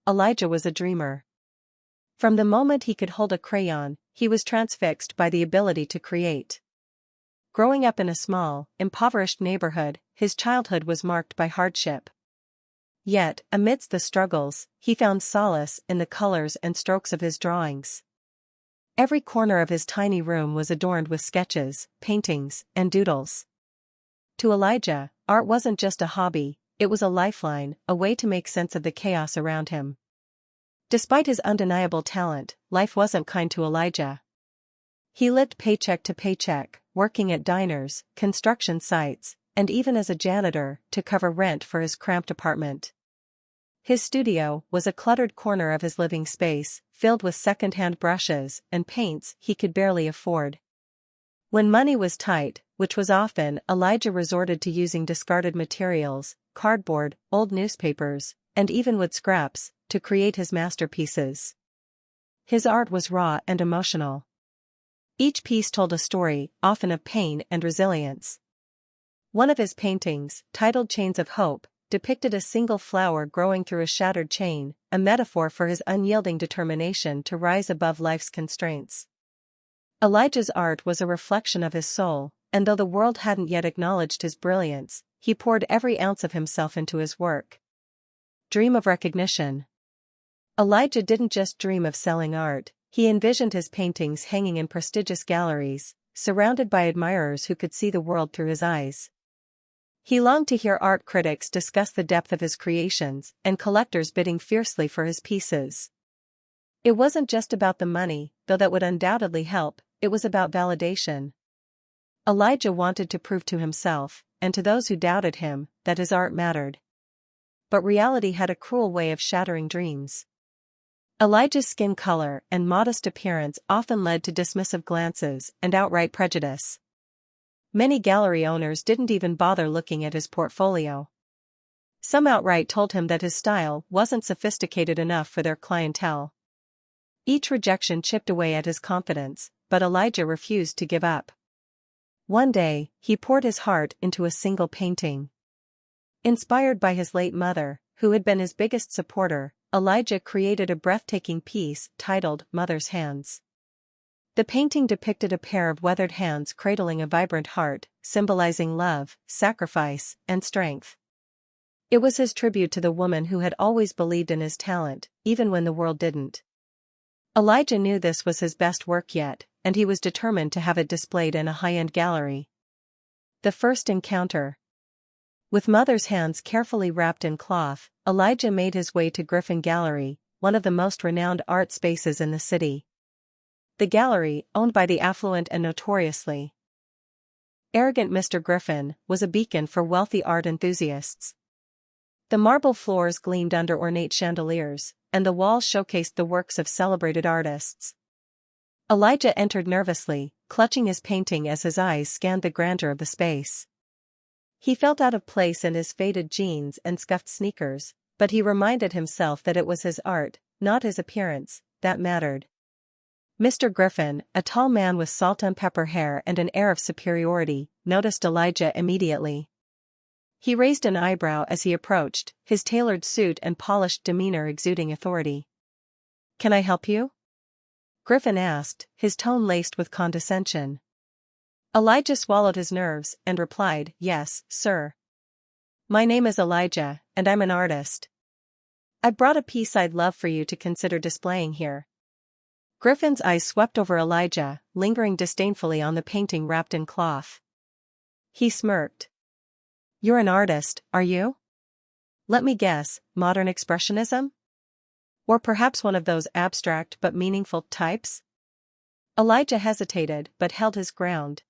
Elijah was a dreamer. From the moment he could hold a crayon, he was transfixed by the ability to create. Growing up in a small, impoverished neighborhood, his childhood was marked by hardship. Yet, amidst the struggles, he found solace in the colors and strokes of his drawings. Every corner of his tiny room was adorned with sketches, paintings, and doodles. To Elijah, art wasn't just a hobby, it was a lifeline, a way to make sense of the chaos around him. Despite his undeniable talent, life wasn't kind to Elijah. He lived paycheck to paycheck, working at diners, construction sites, and even as a janitor to cover rent for his cramped apartment. His studio was a cluttered corner of his living space, filled with second-hand brushes and paints he could barely afford. When money was tight, which was often, Elijah resorted to using discarded materials, cardboard, old newspapers, and even wood scraps, to create his masterpieces. His art was raw and emotional. Each piece told a story, often of pain and resilience. One of his paintings, titled Chains of Hope, depicted a single flower growing through a shattered chain, a metaphor for his unyielding determination to rise above life's constraints. Elijah's art was a reflection of his soul, and though the world hadn't yet acknowledged his brilliance, he poured every ounce of himself into his work. Dream of recognition. Elijah didn't just dream of selling art, he envisioned his paintings hanging in prestigious galleries, surrounded by admirers who could see the world through his eyes. He longed to hear art critics discuss the depth of his creations and collectors bidding fiercely for his pieces. It wasn't just about the money, though that would undoubtedly help, it was about validation. Elijah wanted to prove to himself, and to those who doubted him, that his art mattered. But reality had a cruel way of shattering dreams. Elijah's skin color and modest appearance often led to dismissive glances and outright prejudice. Many gallery owners didn't even bother looking at his portfolio. Some outright told him that his style wasn't sophisticated enough for their clientele. Each rejection chipped away at his confidence, but Elijah refused to give up. One day, he poured his heart into a single painting. Inspired by his late mother, who had been his biggest supporter, Elijah created a breathtaking piece titled Mother's Hands. The painting depicted a pair of weathered hands cradling a vibrant heart, symbolizing love, sacrifice, and strength. It was his tribute to the woman who had always believed in his talent, even when the world didn't. Elijah knew this was his best work yet, and he was determined to have it displayed in a high-end gallery. The first encounter. With Mother's Hands carefully wrapped in cloth, Elijah made his way to Griffin Gallery, one of the most renowned art spaces in the city. The gallery, owned by the affluent and notoriously arrogant Mr. Griffin, was a beacon for wealthy art enthusiasts. The marble floors gleamed under ornate chandeliers, and the walls showcased the works of celebrated artists. Elijah entered nervously, clutching his painting as his eyes scanned the grandeur of the space. He felt out of place in his faded jeans and scuffed sneakers, but he reminded himself that it was his art, not his appearance, that mattered. Mr. Griffin, a tall man with salt and pepper hair and an air of superiority, noticed Elijah immediately. He raised an eyebrow as he approached, his tailored suit and polished demeanor exuding authority. "Can I help you?" Griffin asked, his tone laced with condescension. Elijah swallowed his nerves and replied, "Yes, sir. My name is Elijah, and I'm an artist. I brought a piece I'd love for you to consider displaying here." Griffin's eyes swept over Elijah, lingering disdainfully on the painting wrapped in cloth. He smirked. "You're an artist, are you? Let me guess, modern expressionism? Or perhaps one of those abstract but meaningful types?" Elijah hesitated but held his ground.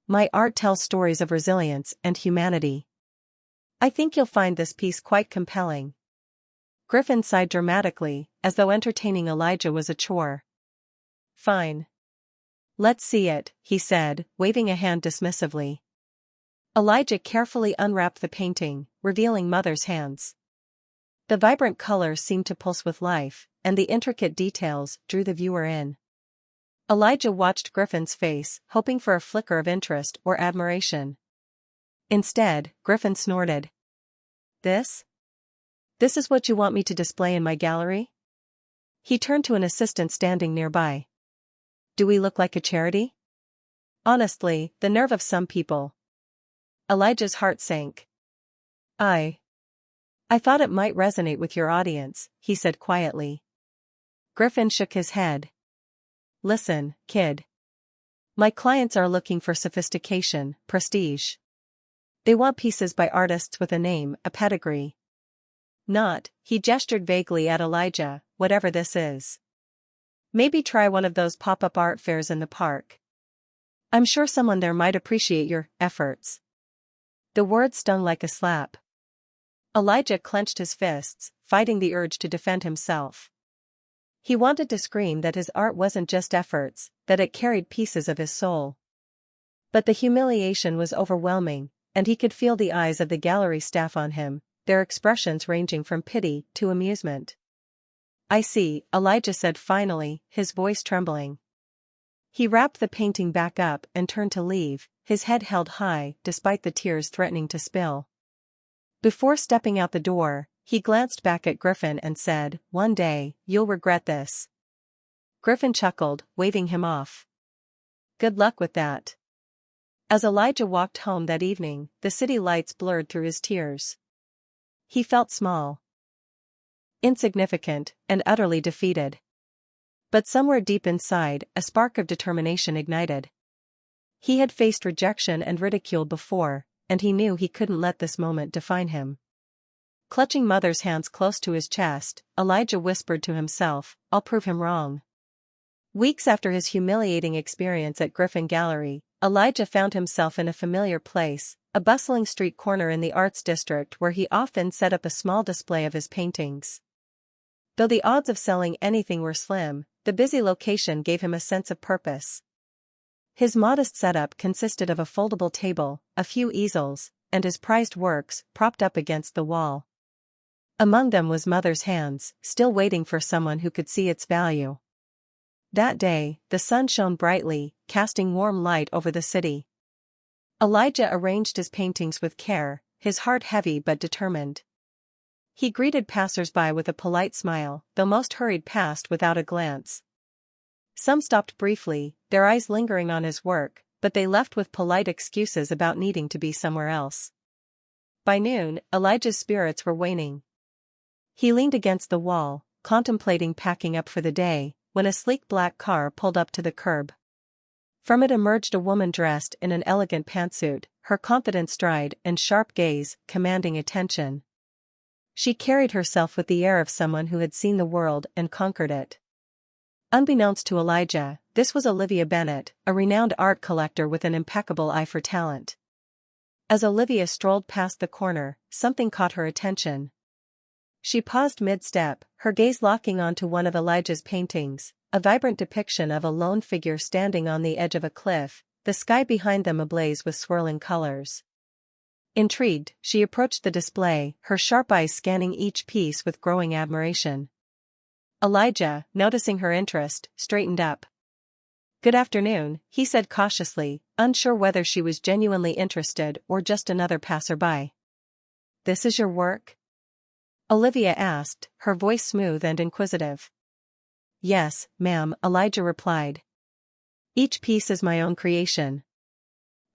"My art tells stories of resilience and humanity. I think you'll find this piece quite compelling." Griffin sighed dramatically, as though entertaining Elijah was a chore. "Fine. Let's see it," he said, waving a hand dismissively. Elijah carefully unwrapped the painting, revealing Mother's Hands. The vibrant colors seemed to pulse with life, and the intricate details drew the viewer in. Elijah watched Griffin's face, hoping for a flicker of interest or admiration. Instead, Griffin snorted. "This? This is what you want me to display in my gallery? He turned to an assistant standing nearby. Do we look like a charity? Honestly, the nerve of some people. Elijah's heart sank. I thought it might resonate with your audience, he said quietly. Griffin shook his head. Listen, kid. My clients are looking for sophistication, prestige. They want pieces by artists with a name, a pedigree. Not, he gestured vaguely at Elijah, whatever this is. Maybe try one of those pop-up art fairs in the park. I'm sure someone there might appreciate your efforts. The word stung like a slap. Elijah clenched his fists, fighting the urge to defend himself. He wanted to scream that his art wasn't just efforts, that it carried pieces of his soul. But the humiliation was overwhelming, and he could feel the eyes of the gallery staff on him, their expressions ranging from pity to amusement. I see, Elijah said finally, his voice trembling. He wrapped the painting back up and turned to leave, his head held high despite the tears threatening to spill. Before stepping out the door, he glanced back at Griffin and said, One day, you'll regret this. Griffin chuckled, waving him off. Good luck with that. As Elijah walked home that evening, the city lights blurred through his tears. He felt small, insignificant, and utterly defeated. But somewhere deep inside, a spark of determination ignited. He had faced rejection and ridicule before, and he knew he couldn't let this moment define him. Clutching Mother's hands close to his chest, Elijah whispered to himself, I'll prove him wrong. Weeks after his humiliating experience at Griffin Gallery, Elijah found himself in a familiar place, a bustling street corner in the arts district where he often set up a small display of his paintings. Though the odds of selling anything were slim, the busy location gave him a sense of purpose. His modest setup consisted of a foldable table, a few easels, and his prized works propped up against the wall. Among them was Mother's hands, still waiting for someone who could see its value. That day, the sun shone brightly, casting warm light over the city. Elijah arranged his paintings with care, his heart heavy but determined. He greeted passers-by with a polite smile, though most hurried past without a glance. Some stopped briefly, their eyes lingering on his work, but they left with polite excuses about needing to be somewhere else. By noon, Elijah's spirits were waning. He leaned against the wall, contemplating packing up for the day, when a sleek black car pulled up to the curb. From it emerged a woman dressed in an elegant pantsuit, her confident stride and sharp gaze commanding attention. She carried herself with the air of someone who had seen the world and conquered it. Unbeknownst to Elijah, this was Olivia Bennett, a renowned art collector with an impeccable eye for talent. As Olivia strolled past the corner, something caught her attention. She paused mid-step, her gaze locking onto one of Elijah's paintings, a vibrant depiction of a lone figure standing on the edge of a cliff, the sky behind them ablaze with swirling colors. Intrigued, she approached the display, her sharp eyes scanning each piece with growing admiration. Elijah, noticing her interest, straightened up. Good afternoon, he said cautiously, unsure whether she was genuinely interested or just another passerby. This is your work? Olivia asked, her voice smooth and inquisitive. Yes, ma'am, Elijah replied. Each piece is my own creation.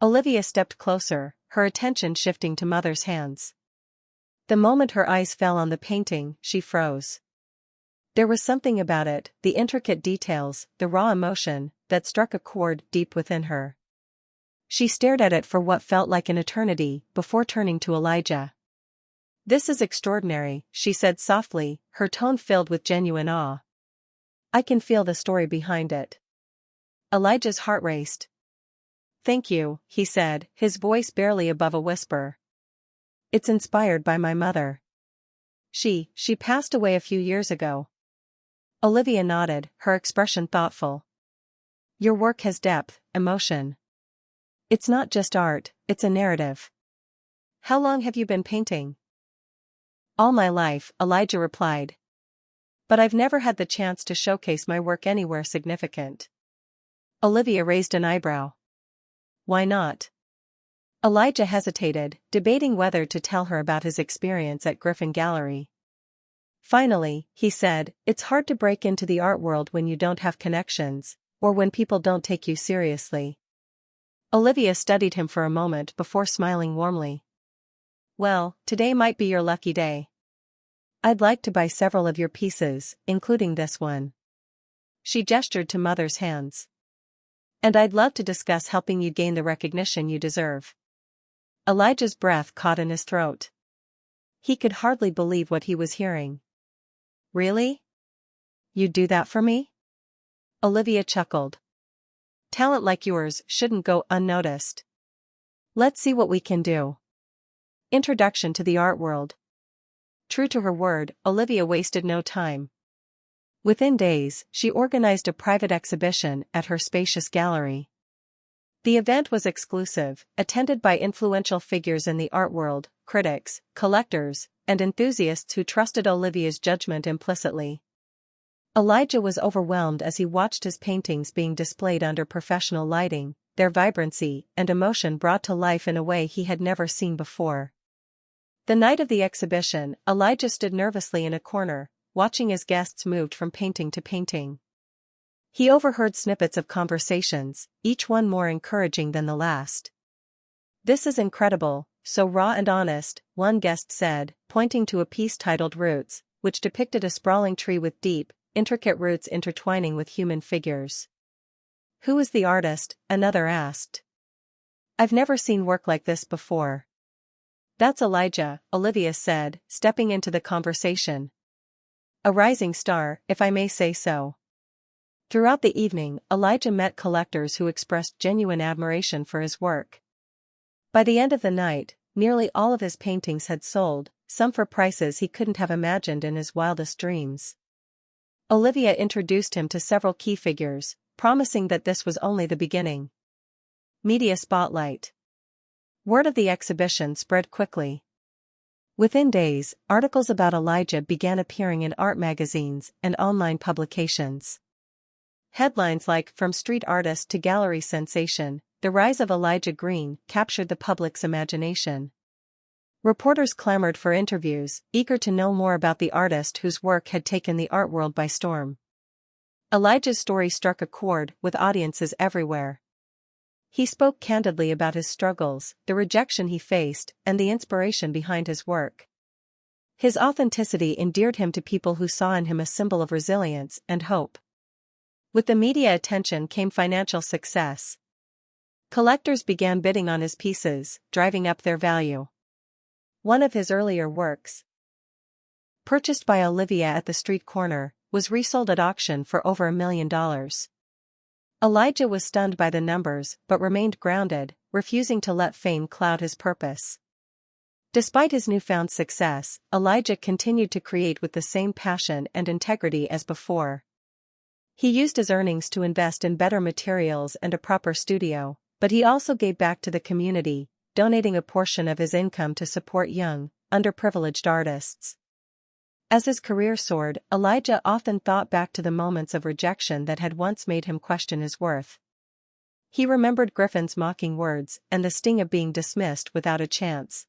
Olivia stepped closer, her attention shifting to Mother's hands. The moment her eyes fell on the painting, she froze. There was something about it, the intricate details, the raw emotion, that struck a chord deep within her. She stared at it for what felt like an eternity, before turning to Elijah. This is extraordinary, she said softly, her tone filled with genuine awe. I can feel the story behind it. Elijah's heart raced. Thank you, he said, his voice barely above a whisper. It's inspired by my mother. She passed away a few years ago. Olivia nodded, her expression thoughtful. Your work has depth, emotion. It's not just art, it's a narrative. How long have you been painting? All my life, Elijah replied. But I've never had the chance to showcase my work anywhere significant. Olivia raised an eyebrow. Why not? Elijah hesitated, debating whether to tell her about his experience at Griffin Gallery. Finally, he said, "It's hard to break into the art world when you don't have connections, or when people don't take you seriously." Olivia studied him for a moment before smiling warmly. "Well, today might be your lucky day. I'd like to buy several of your pieces, including this one." She gestured to Mother's hands. "And I'd love to discuss helping you gain the recognition you deserve." Elijah's breath caught in his throat. He could hardly believe what he was hearing. "Really? You'd do that for me?" Olivia chuckled. "Talent like yours shouldn't go unnoticed. Let's see what we can do." Introduction to the art world. True to her word, Olivia wasted no time. Within days, she organized a private exhibition at her spacious gallery. The event was exclusive, attended by influential figures in the art world, critics, collectors, and enthusiasts who trusted Olivia's judgment implicitly. Elijah was overwhelmed as he watched his paintings being displayed under professional lighting, their vibrancy and emotion brought to life in a way he had never seen before. The night of the exhibition, Elijah stood nervously in a corner, watching as guests moved from painting to painting. He overheard snippets of conversations, each one more encouraging than the last. "This is incredible, so raw and honest," one guest said, pointing to a piece titled Roots, which depicted a sprawling tree with deep, intricate roots intertwining with human figures. "Who is the artist?" another asked. "I've never seen work like this before." "That's Elijah," Olivia said, stepping into the conversation. "A rising star, if I may say so." Throughout the evening, Elijah met collectors who expressed genuine admiration for his work. By the end of the night, nearly all of his paintings had sold, some for prices he couldn't have imagined in his wildest dreams. Olivia introduced him to several key figures, promising that this was only the beginning. Media spotlight. Word of the exhibition spread quickly. Within days, articles about Elijah began appearing in art magazines and online publications. Headlines like "From Street Artist to Gallery Sensation, the Rise of Elijah Green" captured the public's imagination. Reporters clamored for interviews, eager to know more about the artist whose work had taken the art world by storm. Elijah's story struck a chord with audiences everywhere. He spoke candidly about his struggles, the rejection he faced, and the inspiration behind his work. His authenticity endeared him to people who saw in him a symbol of resilience and hope. With the media attention came financial success. Collectors began bidding on his pieces, driving up their value. One of his earlier works, purchased by Olivia at the street corner, was resold at auction for over $1 million. Elijah was stunned by the numbers but remained grounded, refusing to let fame cloud his purpose. Despite his newfound success, Elijah continued to create with the same passion and integrity as before. He used his earnings to invest in better materials and a proper studio, but he also gave back to the community, donating a portion of his income to support young, underprivileged artists. As his career soared, Elijah often thought back to the moments of rejection that had once made him question his worth. He remembered Griffin's mocking words and the sting of being dismissed without a chance.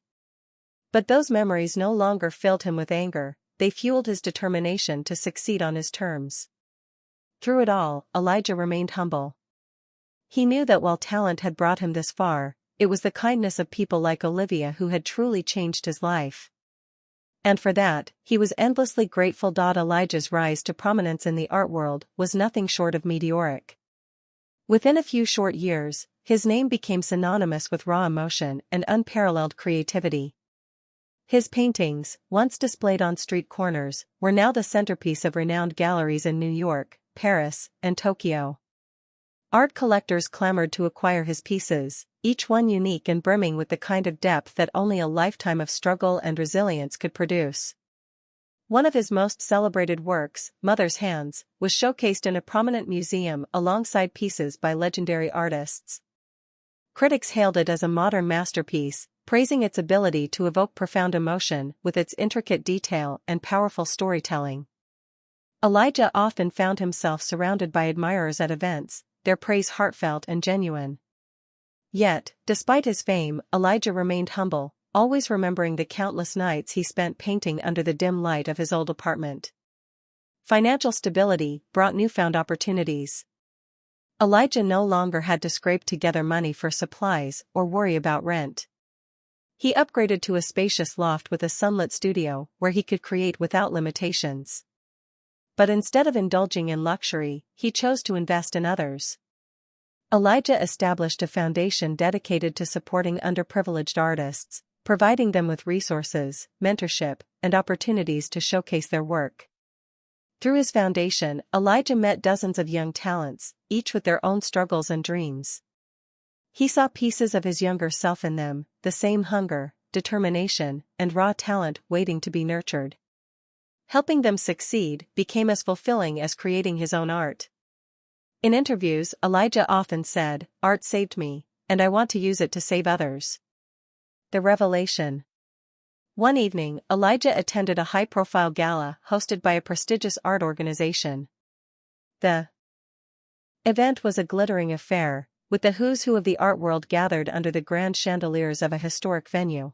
But those memories no longer filled him with anger, they fueled his determination to succeed on his terms. Through it all, Elijah remained humble. He knew that while talent had brought him this far, it was the kindness of people like Olivia who had truly changed his life. And for that, he was endlessly grateful. Elijah's rise to prominence in the art world was nothing short of meteoric. Within a few short years, his name became synonymous with raw emotion and unparalleled creativity. His paintings, once displayed on street corners, were now the centerpiece of renowned galleries in New York, Paris, and Tokyo. Art collectors clamored to acquire his pieces, each one unique and brimming with the kind of depth that only a lifetime of struggle and resilience could produce. One of his most celebrated works, Mother's Hands, was showcased in a prominent museum alongside pieces by legendary artists. Critics hailed it as a modern masterpiece, praising its ability to evoke profound emotion with its intricate detail and powerful storytelling. Elijah often found himself surrounded by admirers at events, their praise heartfelt and genuine. Yet, despite his fame, Elijah remained humble, always remembering the countless nights he spent painting under the dim light of his old apartment. Financial stability brought newfound opportunities. Elijah no longer had to scrape together money for supplies or worry about rent. He upgraded to a spacious loft with a sunlit studio where he could create without limitations. But instead of indulging in luxury, he chose to invest in others. Elijah established a foundation dedicated to supporting underprivileged artists, providing them with resources, mentorship, and opportunities to showcase their work. Through his foundation, Elijah met dozens of young talents, each with their own struggles and dreams. He saw pieces of his younger self in them, the same hunger, determination, and raw talent waiting to be nurtured. Helping them succeed became as fulfilling as creating his own art. In interviews, Elijah often said, "Art saved me, and I want to use it to save others." The revelation. One evening, Elijah attended a high-profile gala hosted by a prestigious art organization. The event was a glittering affair, with the who's who of the art world gathered under the grand chandeliers of a historic venue.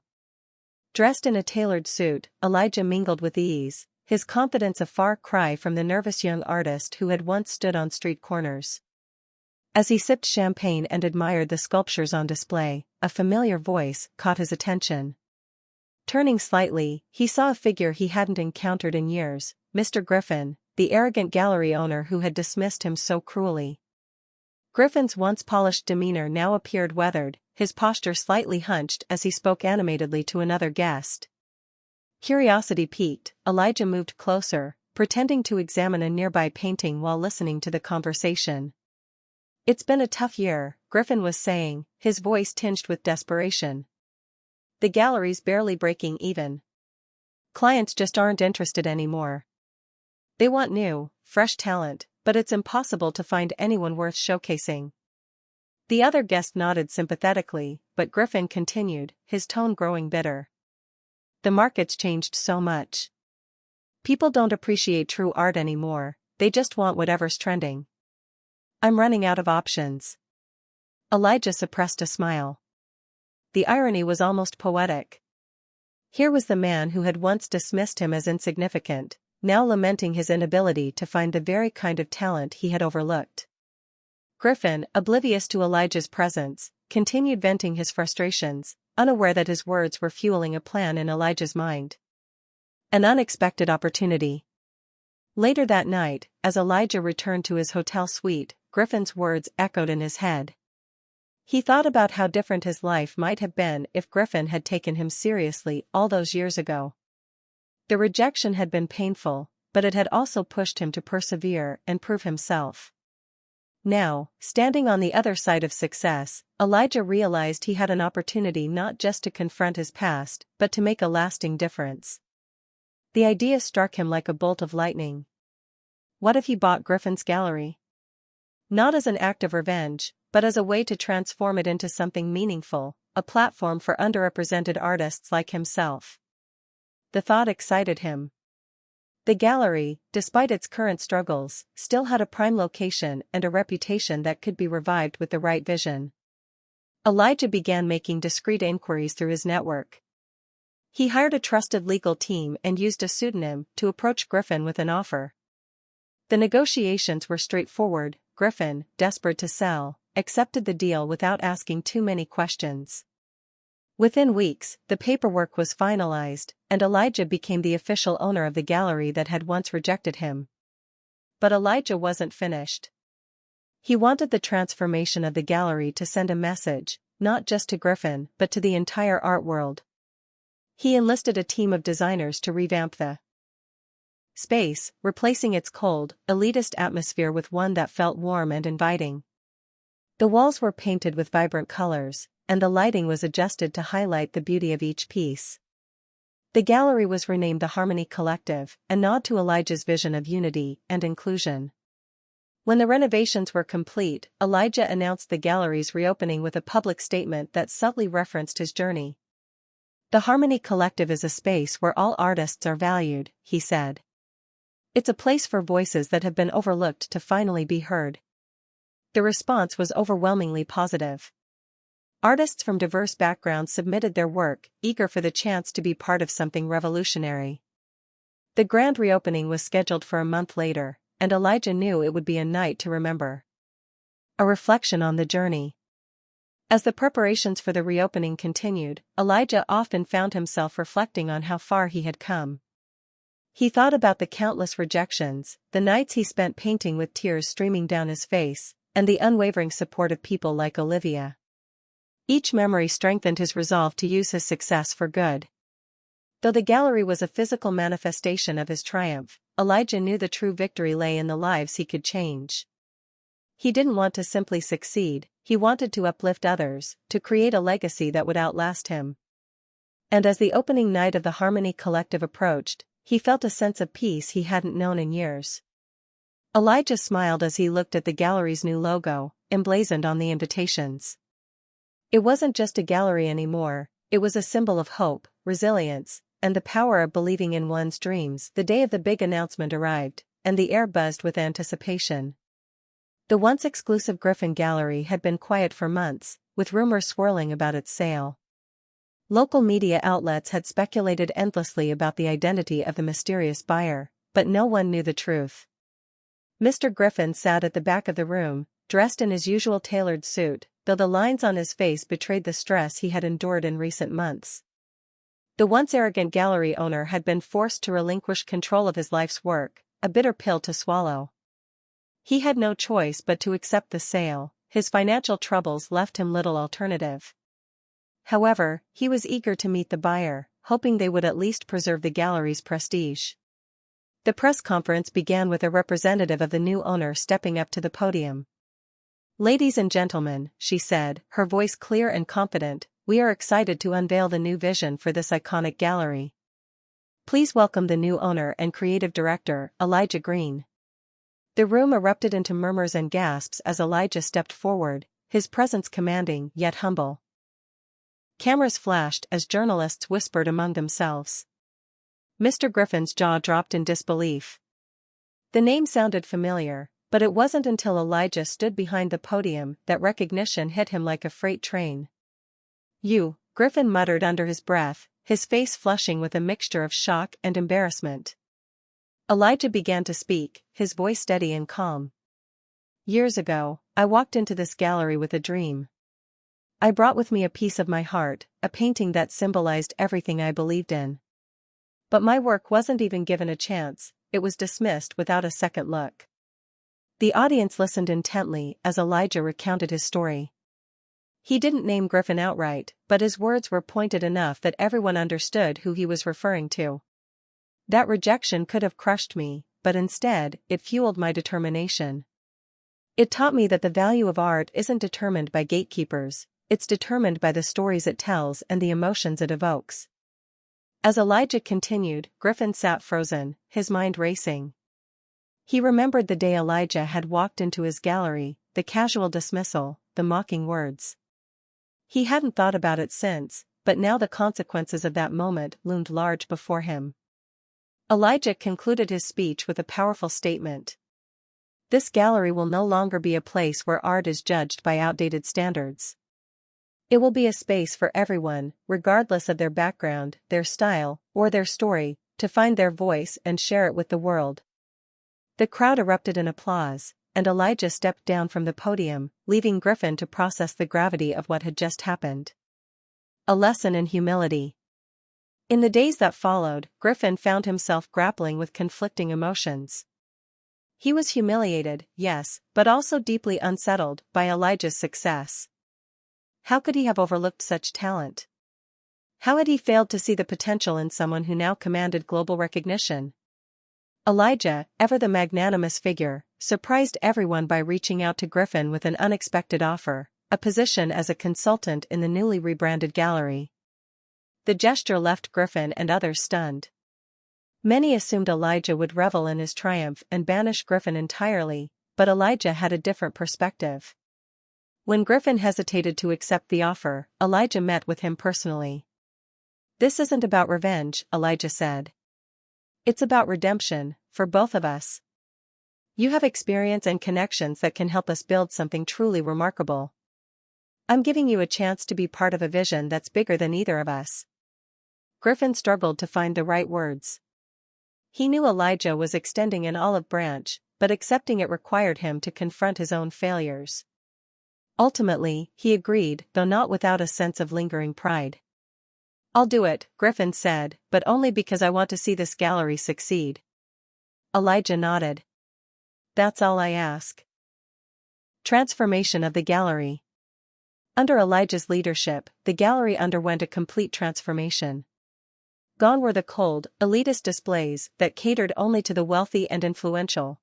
Dressed in a tailored suit, Elijah mingled with ease, his confidence a far cry from the nervous young artist who had once stood on street corners. As he sipped champagne and admired the sculptures on display, a familiar voice caught his attention. Turning slightly, he saw a figure he hadn't encountered in years, Mr. Griffin, the arrogant gallery owner who had dismissed him so cruelly. Griffin's once polished demeanor now appeared weathered, his posture slightly hunched as he spoke animatedly to another guest. Curiosity piqued, Elijah moved closer, pretending to examine a nearby painting while listening to the conversation. "It's been a tough year," Griffin was saying, his voice tinged with desperation. "The gallery's barely breaking even. Clients just aren't interested anymore. They want new, fresh talent, but it's impossible to find anyone worth showcasing." The other guest nodded sympathetically, but Griffin continued, his tone growing bitter. "The market's changed so much. People don't appreciate true art anymore, they just want whatever's trending. I'm running out of options." Elijah suppressed a smile. The irony was almost poetic. Here was the man who had once dismissed him as insignificant, now lamenting his inability to find the very kind of talent he had overlooked. Griffin, oblivious to Elijah's presence, continued venting his frustrations, unaware that his words were fueling a plan in Elijah's mind. An unexpected opportunity. Later that night, as Elijah returned to his hotel suite, Griffin's words echoed in his head. He thought about how different his life might have been if Griffin had taken him seriously all those years ago. The rejection had been painful, but it had also pushed him to persevere and prove himself. Now, standing on the other side of success, Elijah realized he had an opportunity not just to confront his past, but to make a lasting difference. The idea struck him like a bolt of lightning. What if he bought Griffin's gallery? Not as an act of revenge, but as a way to transform it into something meaningful, a platform for underrepresented artists like himself. The thought excited him. The gallery, despite its current struggles, still had a prime location and a reputation that could be revived with the right vision. Elijah began making discreet inquiries through his network. He hired a trusted legal team and used a pseudonym to approach Griffin with an offer. The negotiations were straightforward. Griffin, desperate to sell, accepted the deal without asking too many questions. Within weeks, the paperwork was finalized, and Elijah became the official owner of the gallery that had once rejected him. But Elijah wasn't finished. He wanted the transformation of the gallery to send a message, not just to Griffin but to the entire art world. He enlisted a team of designers to revamp the space, replacing its cold, elitist atmosphere with one that felt warm and inviting. The walls were painted with vibrant colors, and the lighting was adjusted to highlight the beauty of each piece. The gallery was renamed the Harmony Collective, a nod to Elijah's vision of unity and inclusion. When the renovations were complete, Elijah announced the gallery's reopening with a public statement that subtly referenced his journey. "The Harmony Collective is a space where all artists are valued," he said. "It's a place for voices that have been overlooked to finally be heard." The response was overwhelmingly positive. Artists from diverse backgrounds submitted their work, eager for the chance to be part of something revolutionary. The grand reopening was scheduled for a month later, and Elijah knew it would be a night to remember. A reflection on the journey. As the preparations for the reopening continued, Elijah often found himself reflecting on how far he had come. He thought about the countless rejections, the nights he spent painting with tears streaming down his face, and the unwavering support of people like Olivia. Each memory strengthened his resolve to use his success for good. Though the gallery was a physical manifestation of his triumph, Elijah knew the true victory lay in the lives he could change. He didn't want to simply succeed, he wanted to uplift others, to create a legacy that would outlast him. And as the opening night of the Harmony Collective approached, he felt a sense of peace he hadn't known in years. Elijah smiled as he looked at the gallery's new logo, emblazoned on the invitations. It wasn't just a gallery anymore, it was a symbol of hope, resilience, and the power of believing in one's dreams. The day of the big announcement arrived, and the air buzzed with anticipation. The once exclusive Griffin Gallery had been quiet for months, with rumors swirling about its sale. Local media outlets had speculated endlessly about the identity of the mysterious buyer, but no one knew the truth. Mr. Griffin sat at the back of the room, dressed in his usual tailored suit, though the lines on his face betrayed the stress he had endured in recent months. The once arrogant gallery owner had been forced to relinquish control of his life's work, a bitter pill to swallow. He had no choice but to accept the sale, his financial troubles left him little alternative. However, he was eager to meet the buyer, hoping they would at least preserve the gallery's prestige. The press conference began with a representative of the new owner stepping up to the podium. "Ladies and gentlemen," she said, her voice clear and confident, "we are excited to unveil the new vision for this iconic gallery. Please welcome the new owner and creative director, Elijah Green." The room erupted into murmurs and gasps as Elijah stepped forward, his presence commanding yet humble. Cameras flashed as journalists whispered among themselves. Mr. Griffin's jaw dropped in disbelief. The name sounded familiar, but it wasn't until Elijah stood behind the podium that recognition hit him like a freight train. "You," Griffin muttered under his breath, his face flushing with a mixture of shock and embarrassment. Elijah began to speak, his voice steady and calm. "Years ago, I walked into this gallery with a dream. I brought with me a piece of my heart, a painting that symbolized everything I believed in. But my work wasn't even given a chance, it was dismissed without a second look." The audience listened intently as Elijah recounted his story. He didn't name Griffin outright, but his words were pointed enough that everyone understood who he was referring to. "That rejection could have crushed me, but instead, it fueled my determination. It taught me that the value of art isn't determined by gatekeepers, it's determined by the stories it tells and the emotions it evokes." As Elijah continued, Griffin sat frozen, his mind racing. He remembered the day Elijah had walked into his gallery, the casual dismissal, the mocking words. He hadn't thought about it since, but now the consequences of that moment loomed large before him. Elijah concluded his speech with a powerful statement. "This gallery will no longer be a place where art is judged by outdated standards. It will be a space for everyone, regardless of their background, their style, or their story, to find their voice and share it with the world." The crowd erupted in applause, and Elijah stepped down from the podium, leaving Griffin to process the gravity of what had just happened. A lesson in humility. In the days that followed, Griffin found himself grappling with conflicting emotions. He was humiliated, yes, but also deeply unsettled by Elijah's success. How could he have overlooked such talent? How had he failed to see the potential in someone who now commanded global recognition? Elijah, ever the magnanimous figure, surprised everyone by reaching out to Griffin with an unexpected offer, a position as a consultant in the newly rebranded gallery. The gesture left Griffin and others stunned. Many assumed Elijah would revel in his triumph and banish Griffin entirely, but Elijah had a different perspective. When Griffin hesitated to accept the offer, Elijah met with him personally. "This isn't about revenge," Elijah said. "It's about redemption, for both of us. You have experience and connections that can help us build something truly remarkable." I'm giving you a chance to be part of a vision that's bigger than either of us. Griffin struggled to find the right words. He knew Elijah was extending an olive branch, but accepting it required him to confront his own failures. Ultimately, he agreed, though not without a sense of lingering pride. I'll do it, Griffin said, but only because I want to see this gallery succeed. Elijah nodded. That's all I ask. Transformation of the gallery. Under Elijah's leadership, the gallery underwent a complete transformation. Gone were the cold, elitist displays that catered only to the wealthy and influential.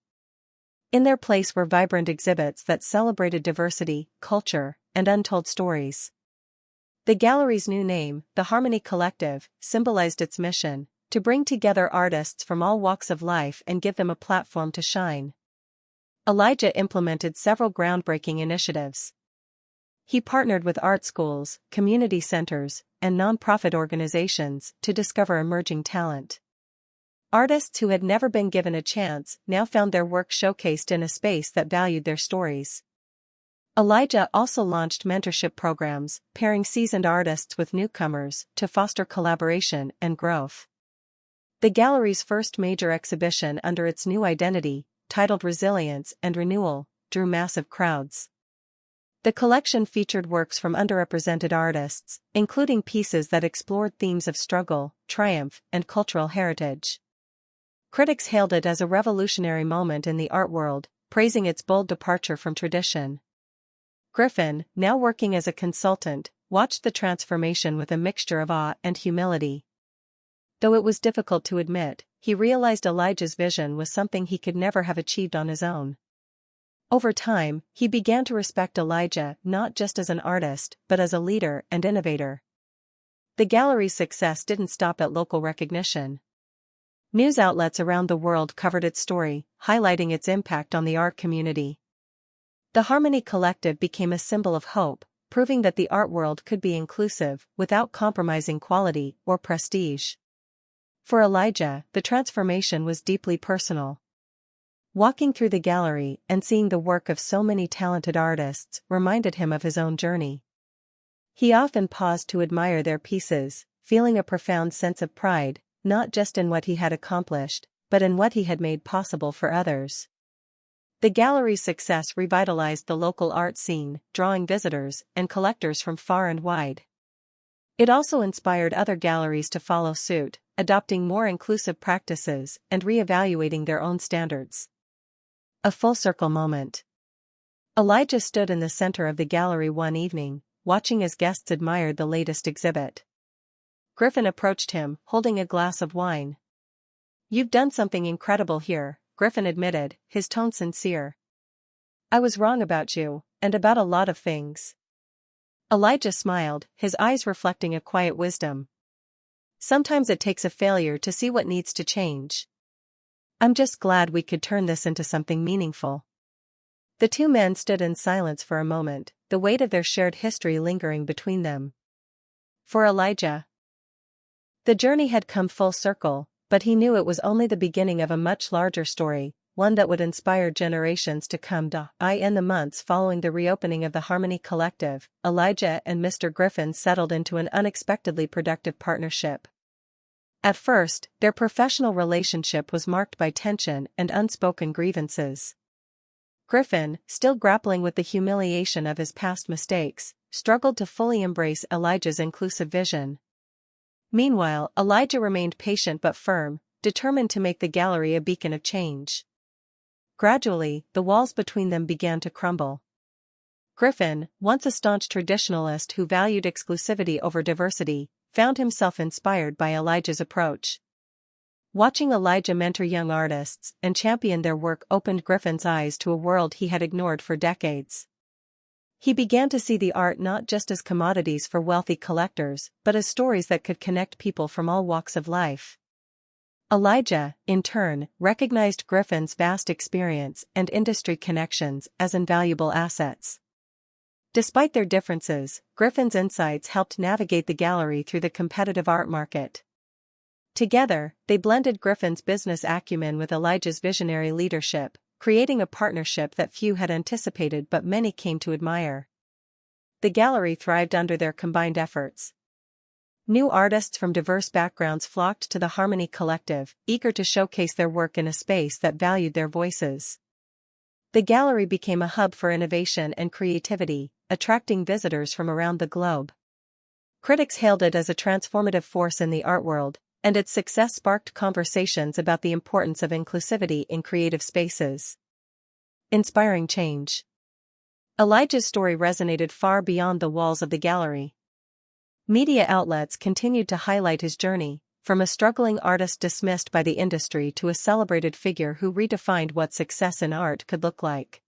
In their place were vibrant exhibits that celebrated diversity, culture, and untold stories. The gallery's new name, the Harmony Collective, symbolized its mission, to bring together artists from all walks of life and give them a platform to shine. Elijah implemented several groundbreaking initiatives. He partnered with art schools, community centers, and nonprofit organizations to discover emerging talent. Artists who had never been given a chance now found their work showcased in a space that valued their stories. Elijah also launched mentorship programs, pairing seasoned artists with newcomers to foster collaboration and growth. The gallery's first major exhibition under its new identity, titled Resilience and Renewal, drew massive crowds. The collection featured works from underrepresented artists, including pieces that explored themes of struggle, triumph, and cultural heritage. Critics hailed it as a revolutionary moment in the art world, praising its bold departure from tradition. Griffin, now working as a consultant, watched the transformation with a mixture of awe and humility. Though it was difficult to admit, he realized Elijah's vision was something he could never have achieved on his own. Over time, he began to respect Elijah not just as an artist but as a leader and innovator. The gallery's success didn't stop at local recognition. News outlets around the world covered its story, highlighting its impact on the art community. The Harmony Collective became a symbol of hope, proving that the art world could be inclusive without compromising quality or prestige. For Elijah, the transformation was deeply personal. Walking through the gallery and seeing the work of so many talented artists reminded him of his own journey. He often paused to admire their pieces, feeling a profound sense of pride, not just in what he had accomplished, but in what he had made possible for others. The gallery's success revitalized the local art scene, drawing visitors and collectors from far and wide. It also inspired other galleries to follow suit, adopting more inclusive practices and re-evaluating their own standards. A full-circle moment. Elijah stood in the center of the gallery one evening, watching as guests admired the latest exhibit. Griffin approached him, holding a glass of wine. "You've done something incredible here," Griffin admitted, his tone sincere. "I was wrong about you, and about a lot of things." Elijah smiled, his eyes reflecting a quiet wisdom. "Sometimes it takes a failure to see what needs to change. I'm just glad we could turn this into something meaningful." The two men stood in silence for a moment, the weight of their shared history lingering between them. For Elijah, the journey had come full circle, but he knew it was only the beginning of a much larger story, one that would inspire generations to come. In the months following the reopening of the Harmony Collective, Elijah and Mr. Griffin settled into an unexpectedly productive partnership. At first, their professional relationship was marked by tension and unspoken grievances. Griffin, still grappling with the humiliation of his past mistakes, struggled to fully embrace Elijah's inclusive vision. Meanwhile, Elijah remained patient but firm, determined to make the gallery a beacon of change. Gradually, the walls between them began to crumble. Griffin, once a staunch traditionalist who valued exclusivity over diversity, found himself inspired by Elijah's approach. Watching Elijah mentor young artists and champion their work opened Griffin's eyes to a world he had ignored for decades. He began to see the art not just as commodities for wealthy collectors, but as stories that could connect people from all walks of life. Elijah, in turn, recognized Griffin's vast experience and industry connections as invaluable assets. Despite their differences, Griffin's insights helped navigate the gallery through the competitive art market. Together, they blended Griffin's business acumen with Elijah's visionary leadership, creating a partnership that few had anticipated but many came to admire. the gallery thrived under their combined efforts. New artists from diverse backgrounds flocked to the Harmony Collective, eager to showcase their work in a space that valued their voices. The gallery became a hub for innovation and creativity, attracting visitors from around the globe. Critics hailed it as a transformative force in the art world, and its success sparked conversations about the importance of inclusivity in creative spaces. Inspiring change. Elijah's story resonated far beyond the walls of the gallery. Media outlets continued to highlight his journey, from a struggling artist dismissed by the industry to a celebrated figure who redefined what success in art could look like.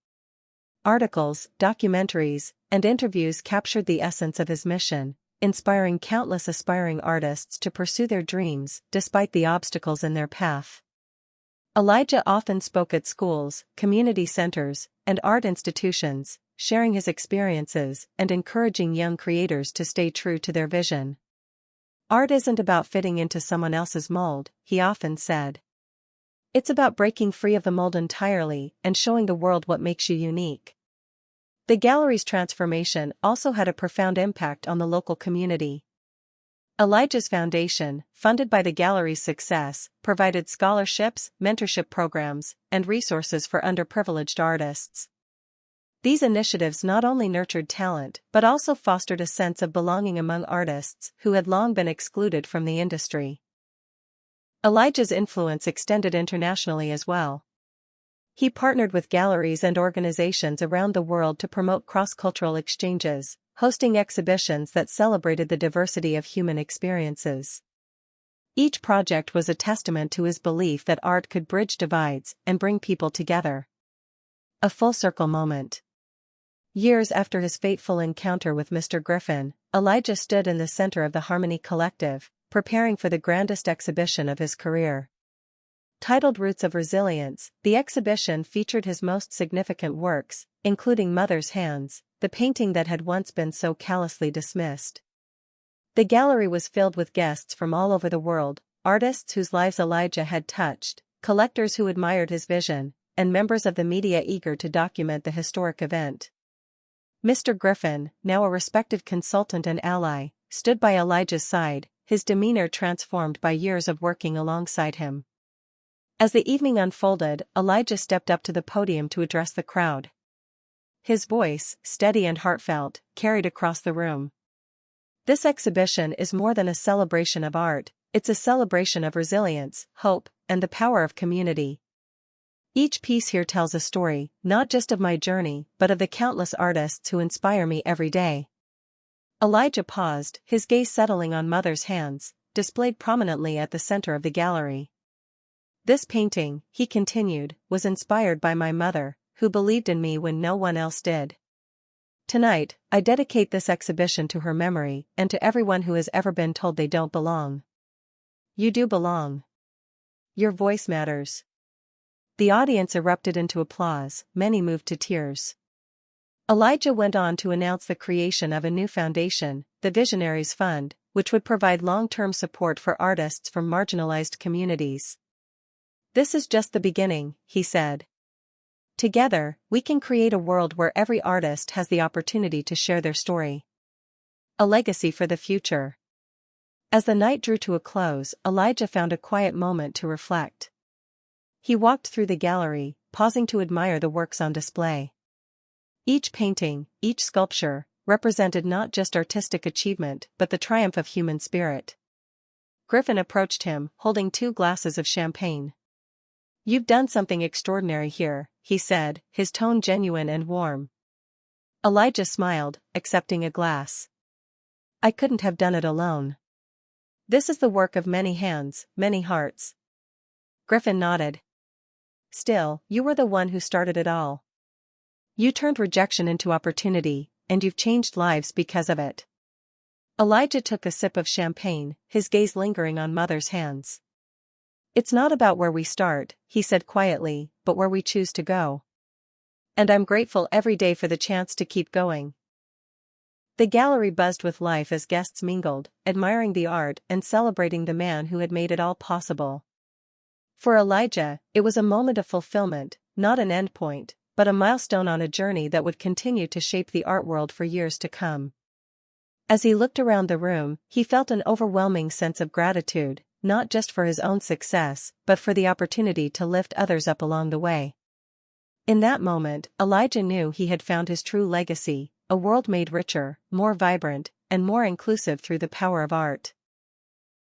Articles, documentaries, and interviews captured the essence of his mission, inspiring countless aspiring artists to pursue their dreams despite the obstacles in their path. Elijah often spoke at schools, community centers, and art institutions, sharing his experiences and encouraging young creators to stay true to their vision. Art isn't about fitting into someone else's mold, he often said. It's about breaking free of the mold entirely and showing the world what makes you unique. The gallery's transformation also had a profound impact on the local community. Elijah's Foundation, funded by the gallery's success, provided scholarships, mentorship programs, and resources for underprivileged artists. These initiatives not only nurtured talent but also fostered a sense of belonging among artists who had long been excluded from the industry. Elijah's influence extended internationally as well. He partnered with galleries and organizations around the world to promote cross-cultural exchanges, hosting exhibitions that celebrated the diversity of human experiences. Each project was a testament to his belief that art could bridge divides and bring people together. A full-circle moment. Years after his fateful encounter with Mr. Griffin, Elijah stood in the center of the Harmony Collective, preparing for the grandest exhibition of his career. Titled Roots of Resilience, the exhibition featured his most significant works, including Mother's Hands, the painting that had once been so callously dismissed. The gallery was filled with guests from all over the world, artists whose lives Elijah had touched, collectors who admired his vision, and members of the media eager to document the historic event. Mr. Griffin, now a respected consultant and ally, stood by Elijah's side, his demeanor transformed by years of working alongside him. As the evening unfolded, Elijah stepped up to the podium to address the crowd. His voice, steady and heartfelt, carried across the room. This exhibition is more than a celebration of art, it's a celebration of resilience, hope, and the power of community. Each piece here tells a story, not just of my journey, but of the countless artists who inspire me every day. Elijah paused, his gaze settling on Mother's Hands, displayed prominently at the center of the gallery. This painting, he continued, was inspired by my mother, who believed in me when no one else did. Tonight, I dedicate this exhibition to her memory and to everyone who has ever been told they don't belong. You do belong. Your voice matters. The audience erupted into applause, many moved to tears. Elijah went on to announce the creation of a new foundation, the Visionaries Fund, which would provide long-term support for artists from marginalized communities. This is just the beginning, he said. Together, we can create a world where every artist has the opportunity to share their story. A legacy for the future. As the night drew to a close, Elijah found a quiet moment to reflect. He walked through the gallery, pausing to admire the works on display. Each painting, each sculpture, represented not just artistic achievement but the triumph of human spirit. Griffin approached him, holding 2 glasses of champagne. "You've done something extraordinary here," he said, his tone genuine and warm. Elijah smiled, accepting a glass. "I couldn't have done it alone. This is the work of many hands, many hearts." Griffin nodded. "Still, you were the one who started it all. You turned rejection into opportunity, and you've changed lives because of it." Elijah took a sip of champagne, his gaze lingering on Mother's Hands. "It's not about where we start," he said quietly, "but where we choose to go. And I'm grateful every day for the chance to keep going." The gallery buzzed with life as guests mingled, admiring the art and celebrating the man who had made it all possible. For Elijah, it was a moment of fulfillment, not an endpoint, but but a milestone on a journey that would continue to shape the art world for years to come. As he looked around the room, he felt an overwhelming sense of gratitude, not just for his own success, but for the opportunity to lift others up along the way. In that moment, Elijah knew he had found his true legacy, a world made richer, more vibrant, and more inclusive through the power of art.